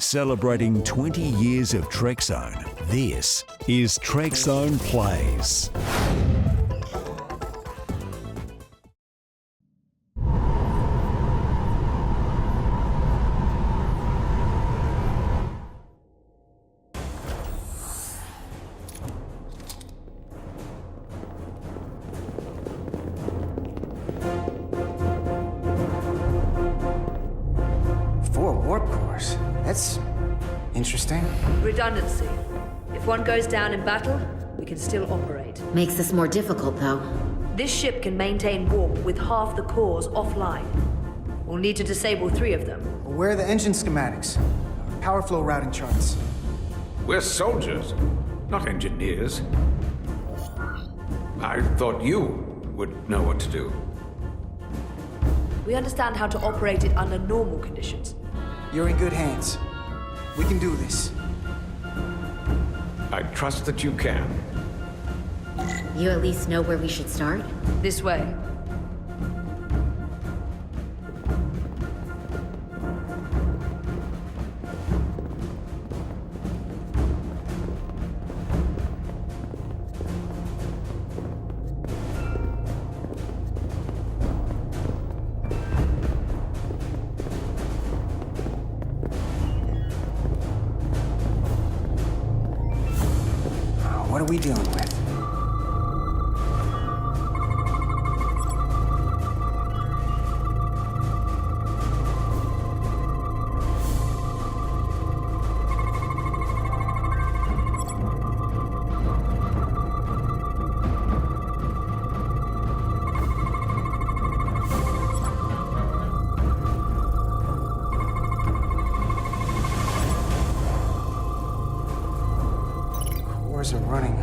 Celebrating 20 years of Trekzone, this is Trekzone Plays. That's interesting. Redundancy. If one goes down in battle, we can still operate. Makes this more difficult, though. This ship can maintain warp with half the cores offline. We'll need to disable 3 of them. Where are the engine schematics? Power flow routing charts? We're soldiers, not engineers. I thought you would know what to do. We understand how to operate it under normal conditions. You're in good hands. We can do this. I trust that you can. You at least know where we should start? This way. What are we dealing with? Cores are running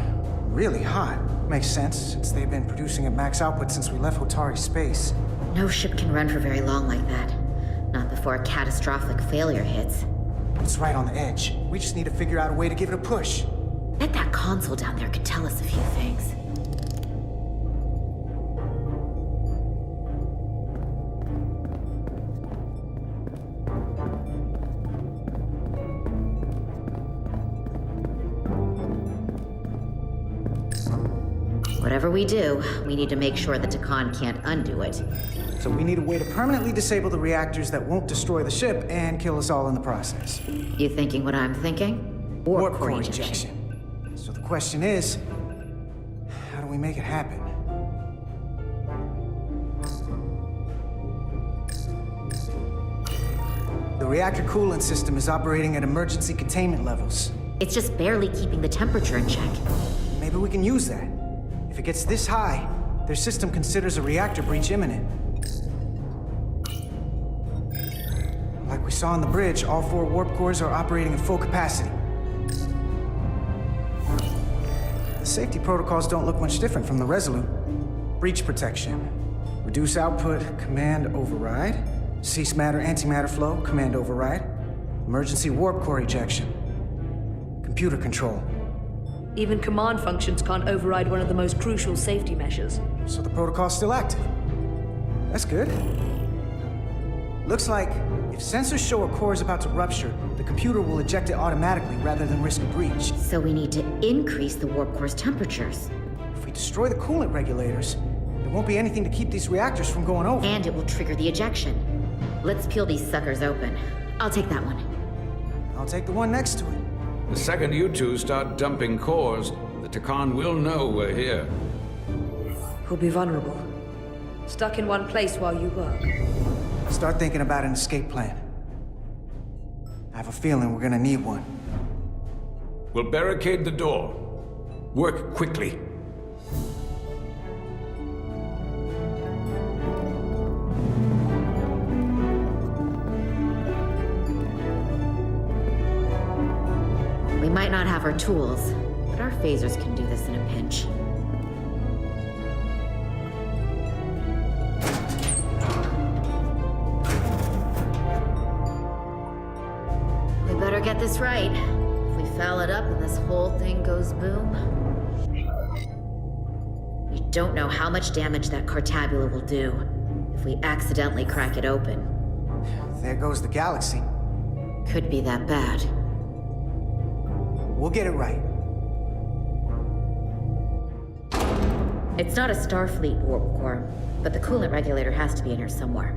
really hot. Makes sense, since they've been producing at max output since we left Hotari space. No ship can run for very long like that. Not before a catastrophic failure hits. It's right on the edge. We just need to figure out a way to give it a push. Bet that console down there could tell us a few things. Whatever we do, we need to make sure that Tkon can't undo it. So we need a way to permanently disable the reactors that won't destroy the ship and kill us all in the process. You thinking what I'm thinking? Warp core ejection. So the question is, how do we make it happen? The reactor coolant system is operating at emergency containment levels. It's just barely keeping the temperature in check. Maybe we can use that. If it gets this high, their system considers a reactor breach imminent. Like we saw on the bridge, all 4 warp cores are operating at full capacity. The safety protocols don't look much different from the Resolute. Breach protection. Reduce output, command override. Cease matter, antimatter flow, command override. Emergency warp core ejection. Computer control. Even command functions can't override one of the most crucial safety measures. So the protocol's still active. That's good. Looks like if sensors show a core is about to rupture, the computer will eject it automatically rather than risk a breach. So we need to increase the warp core's temperatures. If we destroy the coolant regulators, there won't be anything to keep these reactors from going over. And it will trigger the ejection. Let's peel these suckers open. I'll take that one. I'll take the one next to it. The second you two start dumping cores, the Tkon will know we're here. We'll be vulnerable. Stuck in one place while you work. Start thinking about an escape plan. I have a feeling we're gonna need one. We'll barricade the door. Work quickly. We might not have our tools, but our phasers can do this in a pinch. We better get this right. If we foul it up and this whole thing goes boom... We don't know how much damage that Cartabula will do if we accidentally crack it open. There goes the galaxy. Could be that bad. We'll get it right. It's not a Starfleet warp core, but the coolant regulator has to be in here somewhere.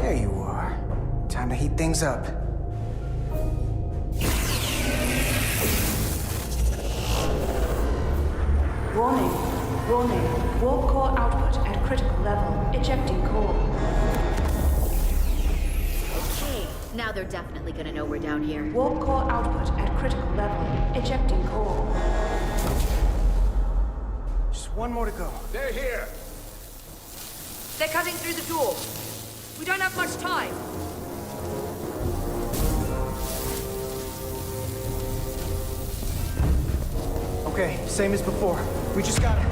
There you are. Time to heat things up. Warning. Warning. Warp core output at critical level. Ejecting core. Okay, now they're definitely gonna know we're down here. Warp core output at critical level. Ejecting core. Just one more to go. They're here! They're cutting through the door. We don't have much time. Okay, same as before. We just gotta...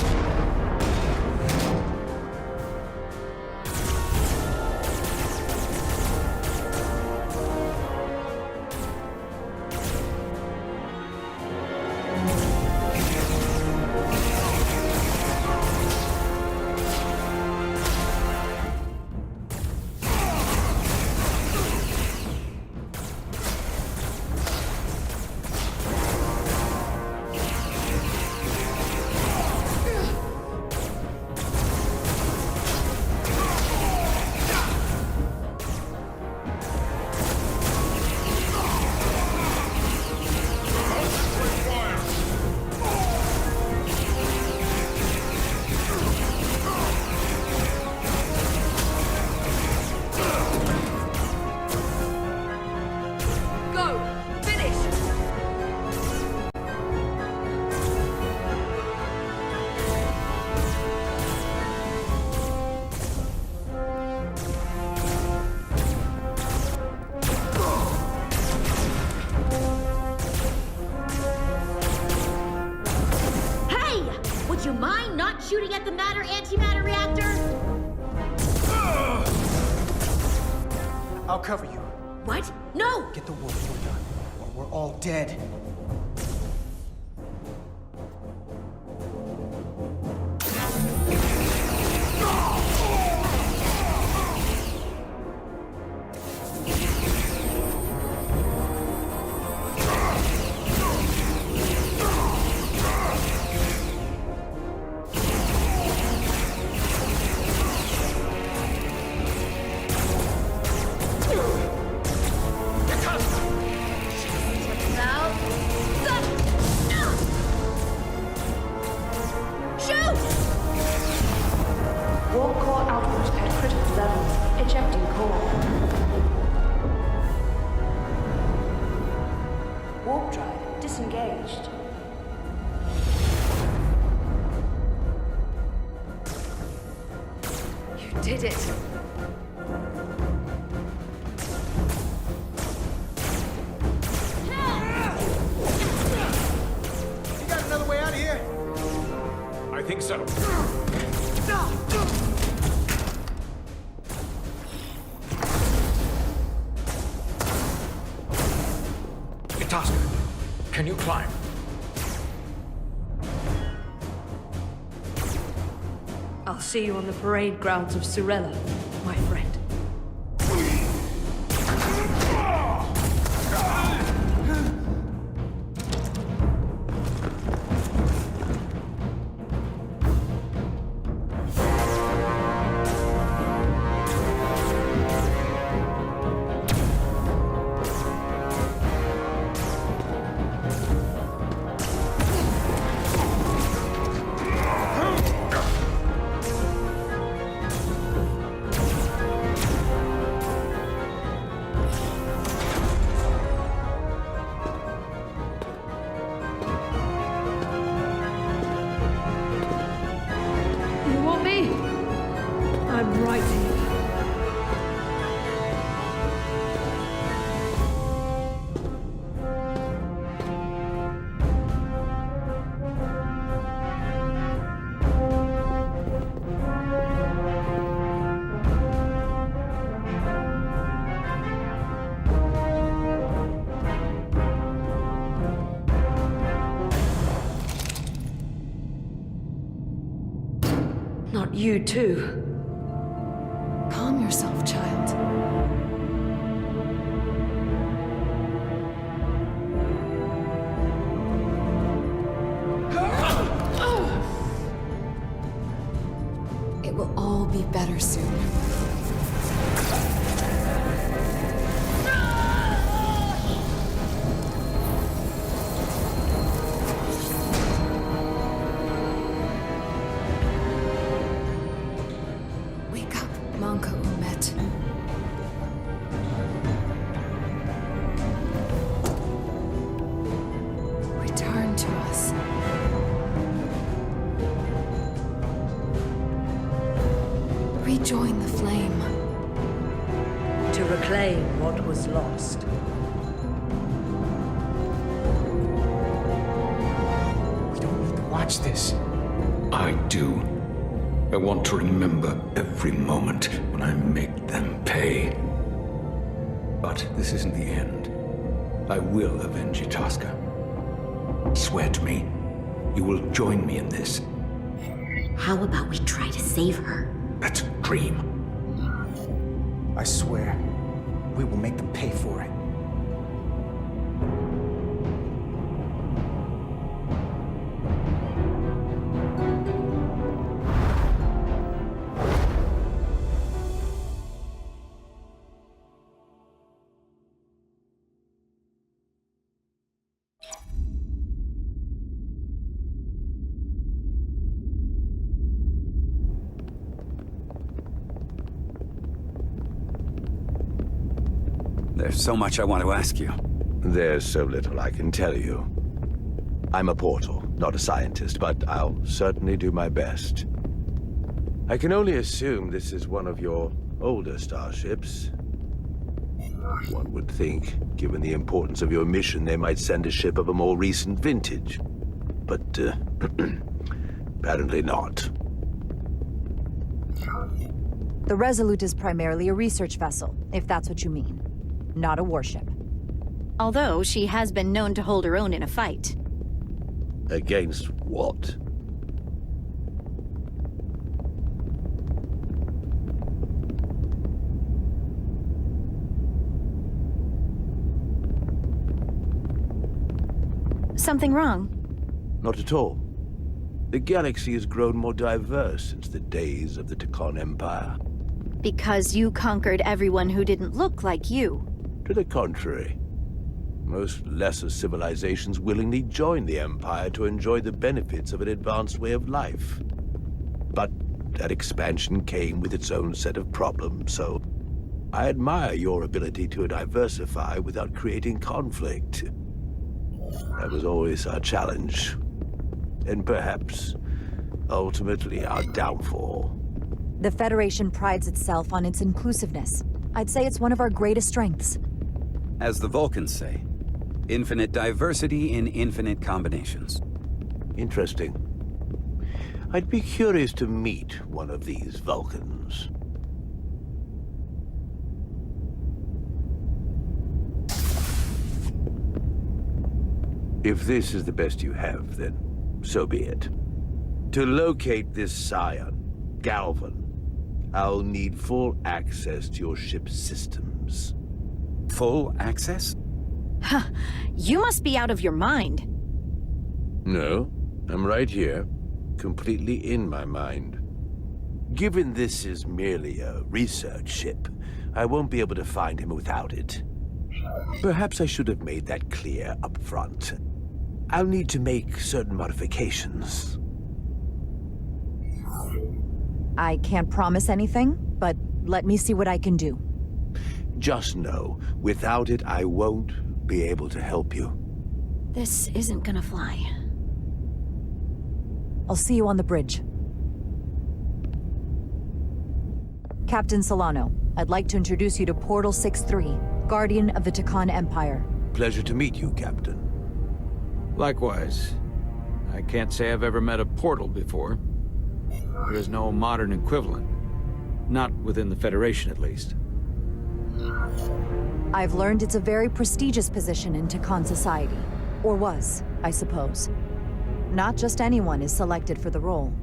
Shooting at the matter-antimatter reactor? I'll cover you. What? No! Get the warp core done, or we're all dead. Did it. You got another way out of here? I think so. Itaska, can you climb? I'll see you on the parade grounds of Surella, my friend. I'm right here. Not you too. Calm yourself, child. It will all be better soon. Return to us. Rejoin the flame. To reclaim what was lost. We don't need to watch this. I do. I want to remember every moment when I make them pay. But this isn't the end. I will avenge Itasca. Swear to me, you will join me in this. How about we try to save her? That's a dream. I swear, we will make them pay for it. There's so much I want to ask you. There's so little I can tell you. I'm a portal, not a scientist, but I'll certainly do my best. I can only assume this is one of your older starships. One would think, given the importance of your mission, they might send a ship of a more recent vintage. But, apparently not. The Resolute is primarily a research vessel, if that's what you mean. Not a warship. Although she has been known to hold her own in a fight. Against what? Something wrong? Not at all. The galaxy has grown more diverse since the days of the Tkon Empire. Because you conquered everyone who didn't look like you. To the contrary. Most lesser civilizations willingly joined the Empire to enjoy the benefits of an advanced way of life. But that expansion came with its own set of problems, so I admire your ability to diversify without creating conflict. That was always our challenge. And perhaps, ultimately, our downfall. The Federation prides itself on its inclusiveness. I'd say it's one of our greatest strengths. As the Vulcans say, infinite diversity in infinite combinations. Interesting. I'd be curious to meet one of these Vulcans. If this is the best you have, then so be it. To locate this Scion, Galvan, I'll need full access to your ship's systems. Full access? Huh. You must be out of your mind. No, I'm right here, completely in my mind. Given this is merely a research ship, I won't be able to find him without it. Perhaps I should have made that clear up front. I'll need to make certain modifications. I can't promise anything, but let me see what I can do. Just know, without it, I won't be able to help you. This isn't gonna fly. I'll see you on the bridge. Captain Solano, I'd like to introduce you to Portal 6-3, Guardian of the Tkon Empire. Pleasure to meet you, Captain. Likewise. I can't say I've ever met a portal before. There is no modern equivalent. Not within the Federation, at least. I've learned it's a very prestigious position in Tkon society. Or was, I suppose. Not just anyone is selected for the role.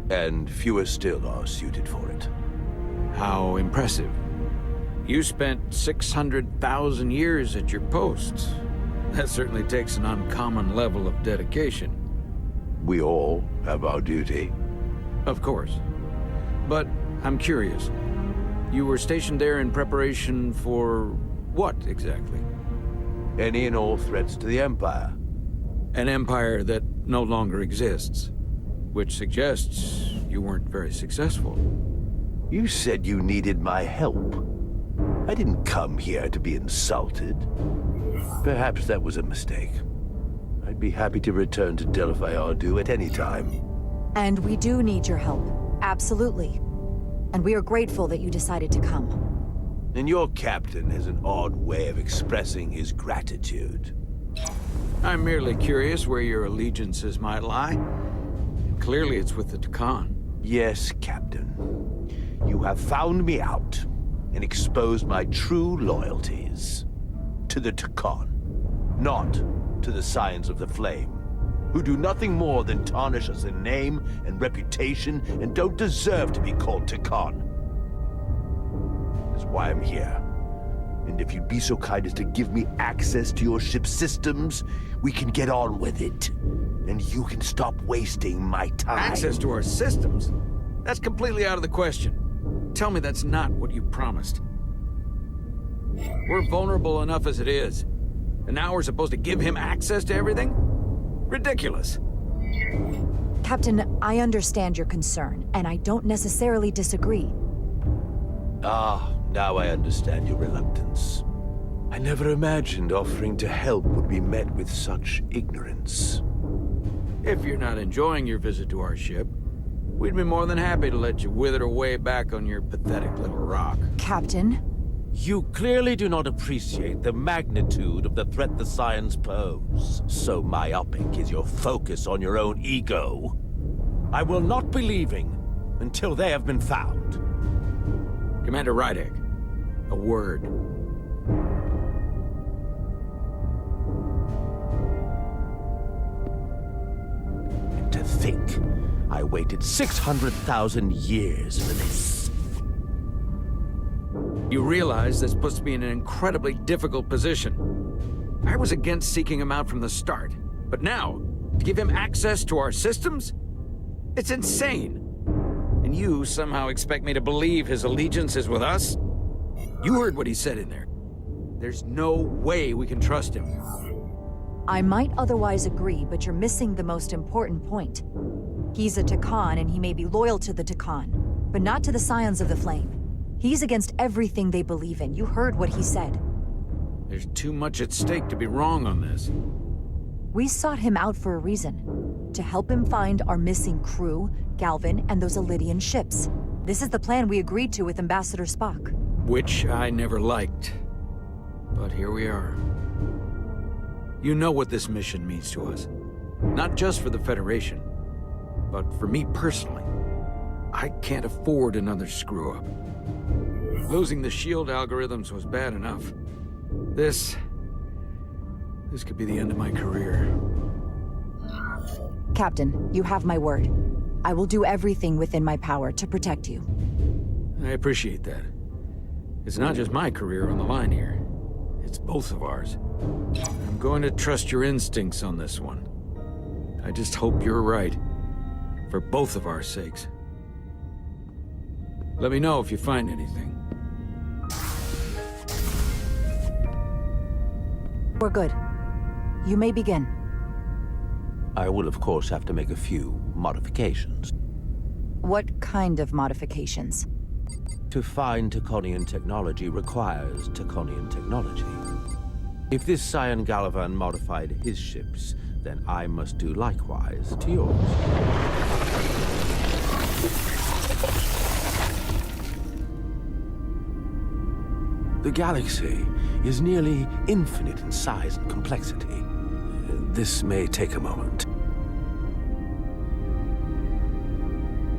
And fewer still are suited for it. How impressive. You spent 600,000 years at your post. That certainly takes an uncommon level of dedication. We all have our duty. Of course. But I'm curious. You were stationed there in preparation for what, exactly? Any and all threats to the Empire. An empire that no longer exists. Which suggests you weren't very successful. You said you needed my help. I didn't come here to be insulted. Perhaps that was a mistake. I'd be happy to return to Delphi Ardu at any time. And we do need your help. Absolutely. And we are grateful that you decided to come. And your captain has an odd way of expressing his gratitude. I'm merely curious where your allegiances might lie. And clearly it's with the Tkon. Yes, Captain. You have found me out and exposed my true loyalties. To the Tkon, not to the Scions of the Flame, who do nothing more than tarnish us in name and reputation and don't deserve to be called Tkon. That's why I'm here. And if you'd be so kind as to give me access to your ship's systems, we can get on with it. And you can stop wasting my time. Access to our systems? That's completely out of the question. Tell me that's not what you promised. We're vulnerable enough as it is. And now we're supposed to give him access to everything? Ridiculous. Captain, I understand your concern, and I don't necessarily disagree. Now I understand your reluctance. I never imagined offering to help would be met with such ignorance. If you're not enjoying your visit to our ship, we'd be more than happy to let you wither away back on your pathetic little rock. Captain? You clearly do not appreciate the magnitude of the threat the Scions pose. So myopic is your focus on your own ego. I will not be leaving until they have been found. Commander Rydek, a word. And to think, I waited 600,000 years for this. You realize this puts me in an incredibly difficult position. I was against seeking him out from the start, but now, to give him access to our systems? It's insane. And you somehow expect me to believe his allegiance is with us? You heard what he said in there. There's no way we can trust him. I might otherwise agree, but you're missing the most important point. He's a Tkon, and he may be loyal to the Tkon, but not to the Scions of the Flame. He's against everything they believe in. You heard what he said. There's too much at stake to be wrong on this. We sought him out for a reason. To help him find our missing crew, Galvin, and those Allydian ships. This is the plan we agreed to with Ambassador Spock. Which I never liked. But here we are. You know what this mission means to us. Not just for the Federation, but for me personally. I can't afford another screw-up. Losing the shield algorithms was bad enough. This could be the end of my career. Captain, you have my word. I will do everything within my power to protect you. I appreciate that. It's not just my career on the line here. It's both of ours. I'm going to trust your instincts on this one. I just hope you're right. For both of our sakes. Let me know if you find anything. We're good. You may begin. I will, of course, have to make a few modifications. What kind of modifications? To find Tkonian technology requires Tkonian technology. If this Scion Galavan modified his ships, then I must do likewise to yours. The galaxy is nearly infinite in size and complexity. This may take a moment.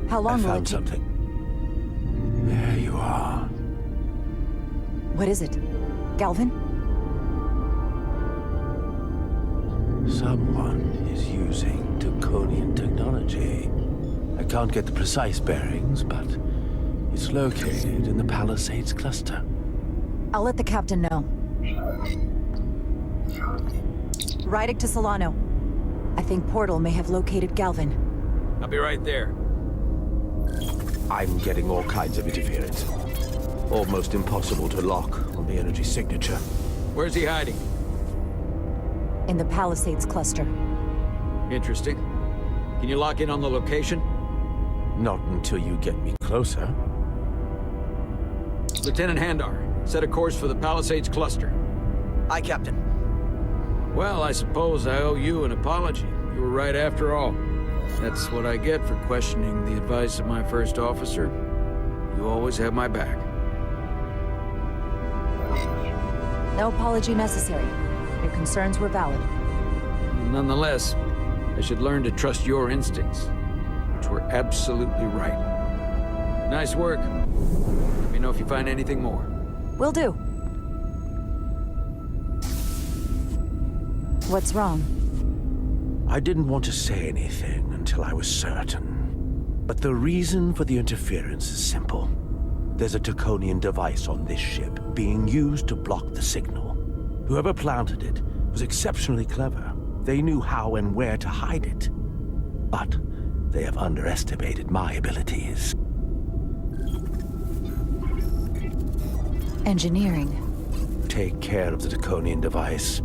How long will it I found take? something. There you are. What is it? Galvin? Someone is using Tkonian technology. I can't get the precise bearings, but it's located in the Palisades cluster. I'll let the captain know. Rydick to Solano. I think Portal may have located Galvin. I'll be right there. I'm getting all kinds of interference. Almost impossible to lock on the energy signature. Where's he hiding? In the Palisades cluster. Interesting. Can you lock in on the location? Not until you get me closer. Lieutenant Handar, set a course for the Palisades cluster. Aye, Captain. Well, I suppose I owe you an apology. You were right after all. That's what I get for questioning the advice of my first officer. You always have my back. No apology necessary. Your concerns were valid. Nonetheless, I should learn to trust your instincts, which were absolutely right. Nice work. Let me know if you find anything more. Will do. What's wrong? I didn't want to say anything until I was certain. But the reason for the interference is simple. There's a Tkonian device on this ship being used to block the signal. Whoever planted it was exceptionally clever. They knew how and where to hide it. But they have underestimated my abilities. Engineering. Take care of the Tkonian device,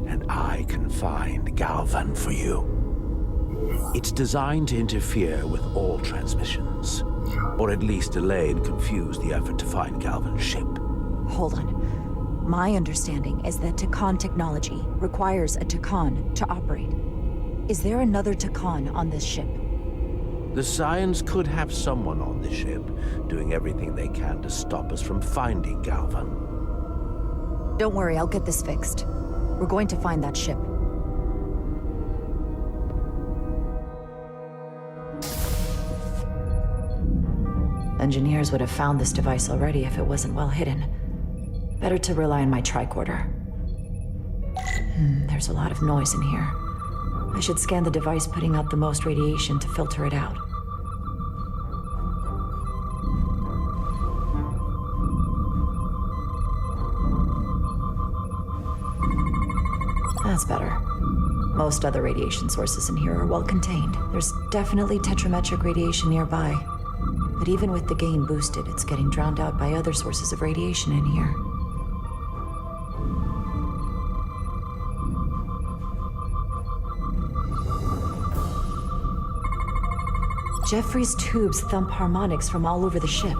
and I can find Galvan for you. It's designed to interfere with all transmissions, or at least delay and confuse the effort to find Galvan's ship. Hold on. My understanding is that Tkon technology requires a Tkon to operate. Is there another Tkon on this ship? The Scions could have someone on the ship, doing everything they can to stop us from finding Galvan. Don't worry, I'll get this fixed. We're going to find that ship. Engineers would have found this device already if it wasn't well hidden. Better to rely on my tricorder. There's a lot of noise in here. I should scan the device putting out the most radiation to filter it out. That's better. Most other radiation sources in here are well contained. There's definitely tetrametric radiation nearby. But even with the gain boosted, it's getting drowned out by other sources of radiation in here. Jeffrey's tubes thump harmonics from all over the ship.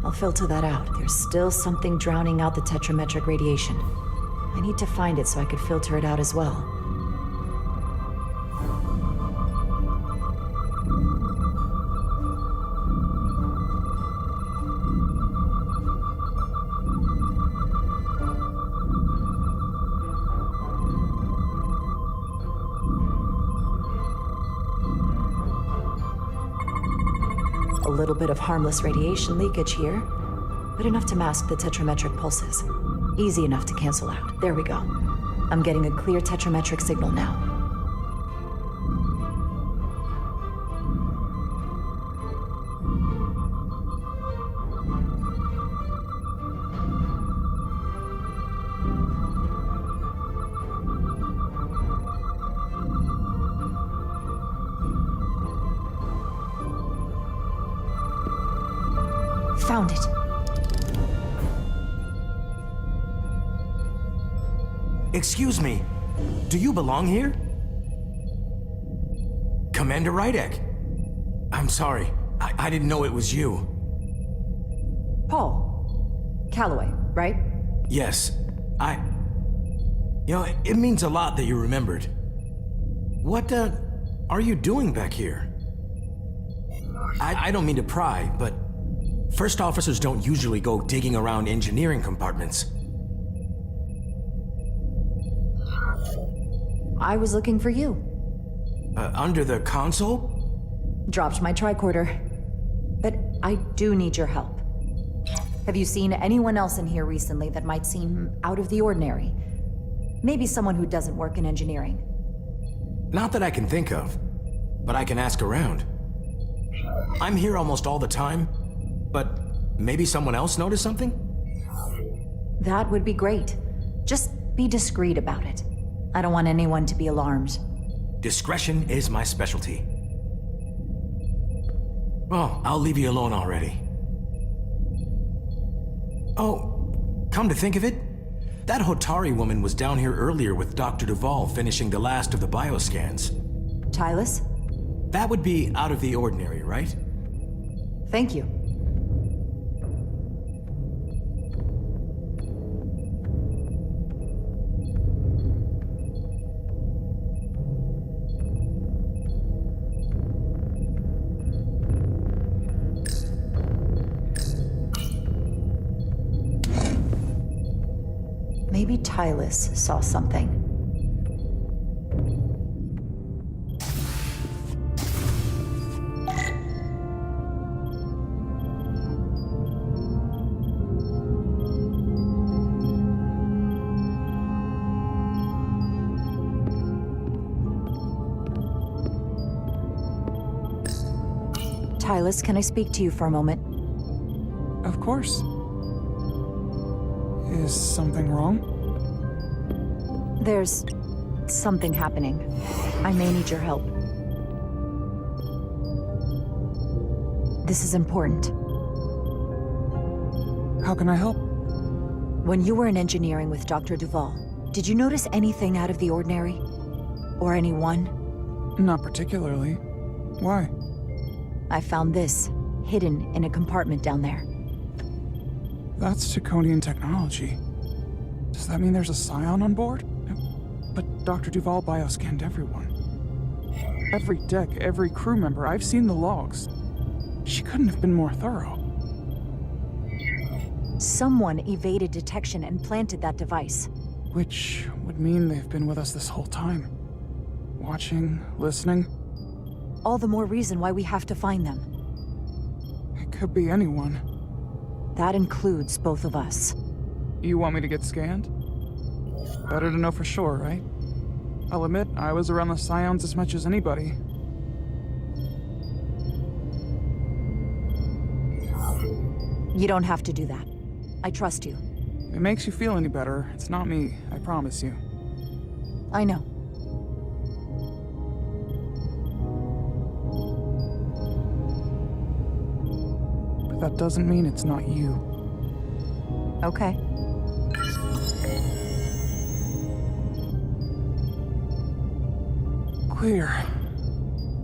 I'll filter that out. There's still something drowning out the tetrametric radiation. I need to find it so I could filter it out as well. A little bit of harmless radiation leakage here, but enough to mask the tetrametric pulses. Easy enough to cancel out. There we go. I'm getting a clear tetrametric signal now. Found it. Excuse me, do you belong here? Commander Rydick. I'm sorry, I didn't know it was you. Paul. Calloway, right? Yes, You know, it means a lot that you remembered. What, are you doing back here? I don't mean to pry, but first officers don't usually go digging around engineering compartments. I was looking for you. Under the console? Dropped my tricorder. But I do need your help. Have you seen anyone else in here recently that might seem out of the ordinary? Maybe someone who doesn't work in engineering. Not that I can think of, but I can ask around. I'm here almost all the time, but maybe someone else noticed something? That would be great. Just be discreet about it. I don't want anyone to be alarmed. Discretion is my specialty. Well, I'll leave you alone already. Oh, come to think of it, that Hotari woman was down here earlier with Dr. Duvall finishing the last of the bioscans. Tylus? That would be out of the ordinary, right? Thank you. Maybe Tylus saw something. Tylus, can I speak to you for a moment? Of course. Is something wrong? There's something happening. I may need your help. This is important. How can I help? When you were in engineering with Dr. Duvall, did you notice anything out of the ordinary? Or anyone? Not particularly. Why? I found this, hidden in a compartment down there. That's Tkonian technology. Does that mean there's a Scion on board? But Dr. Duvall bioscanned everyone. Every deck, every crew member, I've seen the logs. She couldn't have been more thorough. Someone evaded detection and planted that device. Which would mean they've been with us this whole time. Watching, listening. All the more reason why we have to find them. It could be anyone. That includes both of us. You want me to get scanned? Better to know for sure, right? I'll admit, I was around the Scions as much as anybody. You don't have to do that. I trust you. If it makes you feel any better, it's not me, I promise you. I know. But that doesn't mean it's not you. Okay. Clear.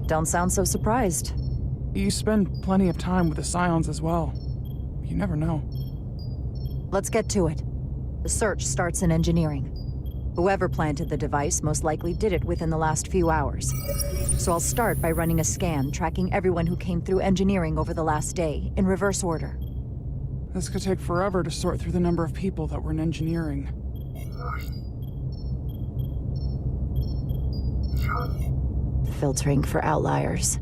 Don't sound so surprised. You spend plenty of time with the Scions as well. You never know. Let's get to it. The search starts in engineering. Whoever planted the device most likely did it within the last few hours. So I'll start by running a scan, tracking everyone who came through engineering over the last day, in reverse order. This could take forever to sort through the number of people that were in engineering. Filtering for outliers.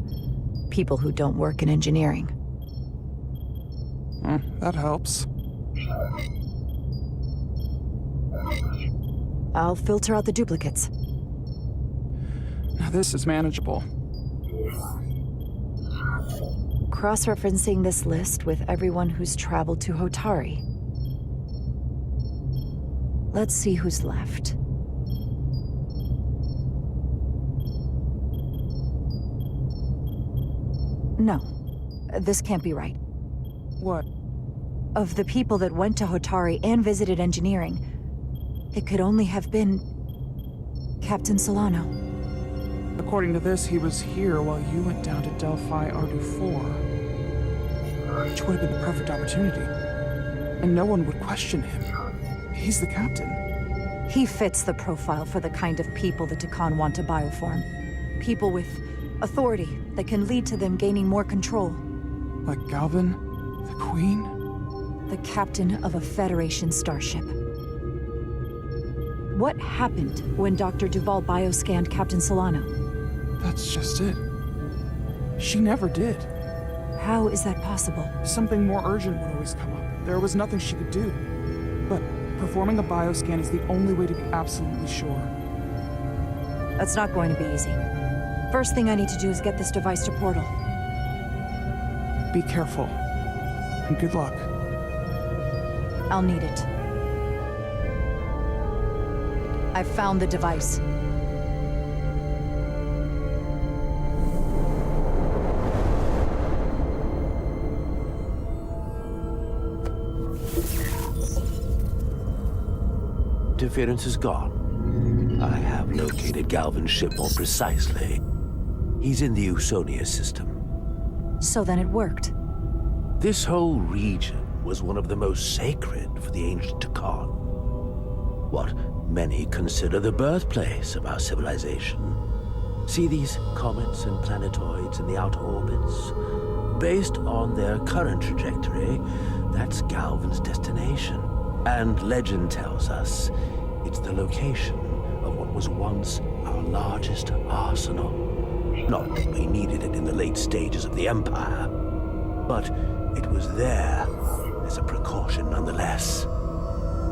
People who don't work in engineering. That helps. I'll filter out the duplicates. Now this is manageable. Cross-referencing this list with everyone who's traveled to Hotari. Let's see who's left. No, this can't be right. What? Of the people that went to Hotari and visited engineering, it could only have been Captain Solano. According to this, he was here while you went down to Delphi Ardu 4. Which would have been the perfect opportunity. And no one would question him. He's the captain. He fits the profile for the kind of people the Tkon want to bioform. People with authority that can lead to them gaining more control. Like Galvin? The Queen? The captain of a Federation starship. What happened when Dr. Duvall bioscanned Captain Solano? That's just it. She never did. How is that possible? Something more urgent would always come up. There was nothing she could do. But performing a bioscan is the only way to be absolutely sure. That's not going to be easy. First thing I need to do is get this device to Portal. Be careful. And good luck. I'll need it. I've found the device. Interference is gone. I have located Galvin's ship more precisely. He's in the Usonia system. So then it worked. This whole region was one of the most sacred for the ancient Tkon. What many consider the birthplace of our civilization. See these comets and planetoids in the outer orbits? Based on their current trajectory, that's Galvin's destination. And legend tells us it's the location of what was once our largest arsenal. Not that we needed it in the late stages of the Empire, but it was there as a precaution nonetheless.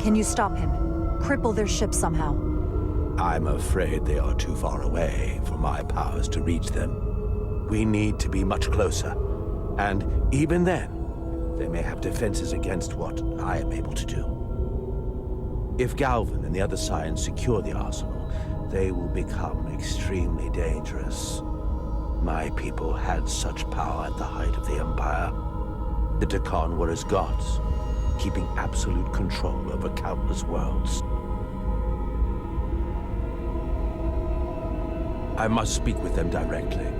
Can you stop him? Cripple their ship somehow? I'm afraid they are too far away for my powers to reach them. We need to be much closer, and even then, they may have defenses against what I am able to do. If Galvin and the other Scions secure the arsenal, they will become extremely dangerous. My people had such power at the height of the Empire. The Tkon were as gods, keeping absolute control over countless worlds. I must speak with them directly.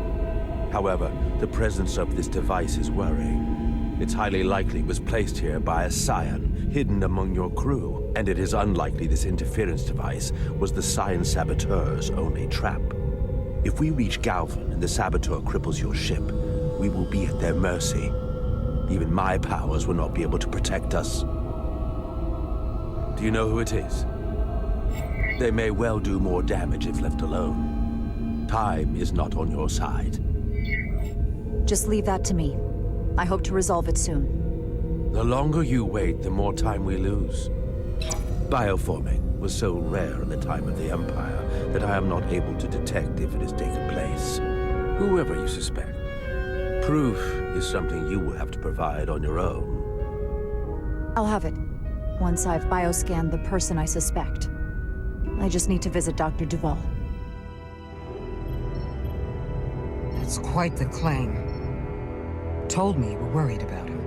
However, the presence of this device is worrying. It's highly likely it was placed here by a Scion, hidden among your crew, and it is unlikely this interference device was the Scion saboteur's only trap. If we reach Galvin and the saboteur cripples your ship, we will be at their mercy. Even my powers will not be able to protect us. Do you know who it is? They may well do more damage if left alone. Time is not on your side. Just leave that to me. I hope to resolve it soon. The longer you wait, the more time we lose. Bioforming was so rare at the time of the Empire that I am not able to detect if it has taken place. Whoever you suspect, proof is something you will have to provide on your own. I'll have it, once I've bioscanned the person I suspect. I just need to visit Dr. Duval. That's quite the claim. Told me you were worried about him.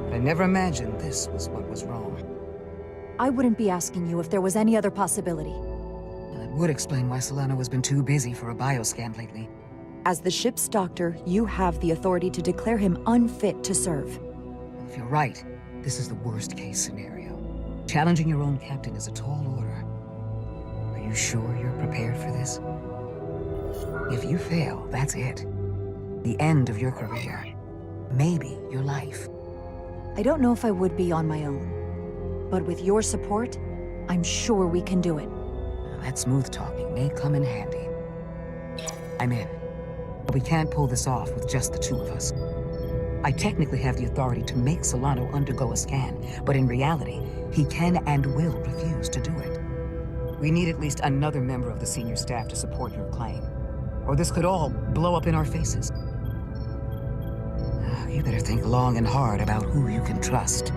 But I never imagined this was what was wrong. I wouldn't be asking you if there was any other possibility. And it would explain why Solano has been too busy for a bioscan lately. As the ship's doctor, you have the authority to declare him unfit to serve. Well, if you're right, this is the worst-case scenario. Challenging your own captain is a tall order. Are you sure you're prepared for this? If you fail, that's it. The end of your career. Maybe your life. I don't know if I would be on my own. But with your support, I'm sure we can do it. That smooth talking may come in handy. I'm in. But we can't pull this off with just the two of us. I technically have the authority to make Solano undergo a scan, but in reality, he can and will refuse to do it. We need at least another member of the senior staff to support your claim, or this could all blow up in our faces. You better think long and hard about who you can trust.